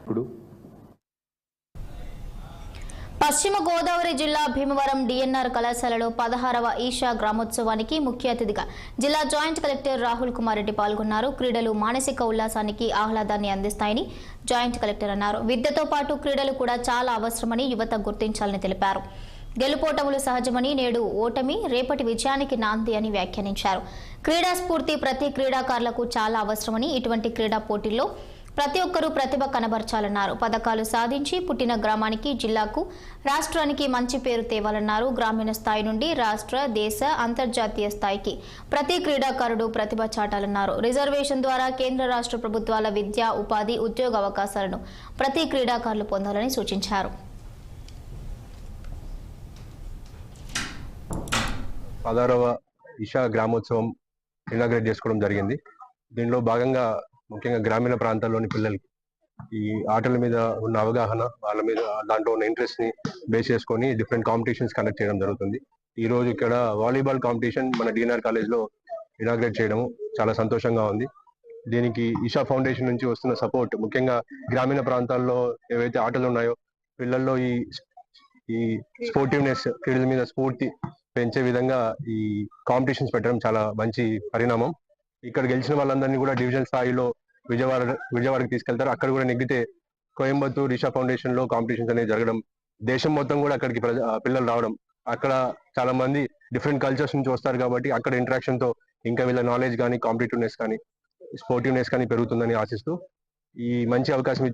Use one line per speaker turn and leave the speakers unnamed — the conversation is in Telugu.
ఇప్పుడు
పశ్చిమ గోదావరి జిల్లా భీమవరం డిఎన్ఆర్ కళాశాలలో 16వ ఈషా గ్రామోత్సవానికి ముఖ్య అతిథిగా జిల్లా జాయింట్ కలెక్టర్ రాహుల్ కుమార్ రెడ్డి పాల్గొన్నారు. క్రీడలు మానసిక ఉల్లాసానికి ఆహ్లాదాన్ని అందిస్తాయని జాయింట్ కలెక్టర్ అన్నారు. విద్యతో పాటు క్రీడలు కూడా చాలా అవసరమని యువత గుర్తించాలని తెలిపారు. గెలుపోటములు సహజమని, నేడు ఓటమి రేపటి విజయానికి నాంది అని వ్యాఖ్యానించారు. క్రీడా స్ఫూర్తి ప్రతి క్రీడాకారులకు చాలా అవసరమని, ఇటువంటి క్రీడా పోటీల్లో ప్రతి ఒక్కరూ ప్రతిభ కనబర్చాలన్నారు. పథకాలు సాధించి పుట్టిన గ్రామానికి, జిల్లాకు, రాష్ట్రానికి మంచి పేరు తేవాలన్నారు. గ్రామీణ స్థాయి నుండి రాష్ట్ర, దేశ, అంతర్జాతీయ స్థాయికి ప్రతి క్రీడాకారుడు ప్రతిభ చాటాలన్నారు. రిజర్వేషన్ ద్వారా కేంద్ర రాష్ట్ర ప్రభుత్వాల విద్యా, ఉపాధి, ఉద్యోగ అవకాశాలను ప్రతి క్రీడాకారులు పొందాలని సూచించారు.
16వ ఈషా గ్రామోత్సవం ఇనాగ్రేట్ చేసుకోవడం జరిగింది. దీనిలో భాగంగా ముఖ్యంగా గ్రామీణ ప్రాంతాల్లోని పిల్లలకి ఈ ఆటల మీద ఉన్న అవగాహన, వాళ్ళ మీద దాంట్లో ఉన్న ఇంట్రెస్ట్ ని బేస్ చేసుకొని డిఫరెంట్ కాంపిటీషన్స్ కండక్ట్ చేయడం జరుగుతుంది. ఈ రోజు ఇక్కడ వాలీబాల్ కాంపిటీషన్ మన డిఎన్ఆర్ కాలేజ్ లో ఇనాగ్రేట్ చేయడం చాలా సంతోషంగా ఉంది. దీనికి ఈషా ఫౌండేషన్ నుంచి వస్తున్న సపోర్ట్, ముఖ్యంగా గ్రామీణ ప్రాంతాల్లో ఏవైతే ఆటలు ఉన్నాయో పిల్లల్లో ఈ స్పోర్టివ్నెస్, క్రీడల మీద స్ఫూర్తి పెంచే విధంగా ఈ కాంపిటీషన్స్ పెట్టడం చాలా మంచి పరిణామం. ఇక్కడ గెలిచిన వాళ్ళందరినీ కూడా డివిజన్ స్థాయిలో విజయవాడకి తీసుకెళ్తారు. అక్కడ కూడా నెగ్గితే కోయంబత్తూర్ ఈషా ఫౌండేషన్ లో కాంపిటీషన్స్ అనేది జరగడం, దేశం మొత్తం కూడా అక్కడికి పిల్లలు రావడం, అక్కడ చాలా మంది డిఫరెంట్ కల్చర్స్ నుంచి వస్తారు కాబట్టి అక్కడ ఇంటరాక్షన్ తో ఇంకా వీళ్ళ నాలెడ్జ్ కానీ, కాంపిటేటివ్నెస్ కానీ, స్పోర్టివ్నెస్ కానీ పెరుగుతుందని ఆశిస్తూ ఈ మంచి అవకాశం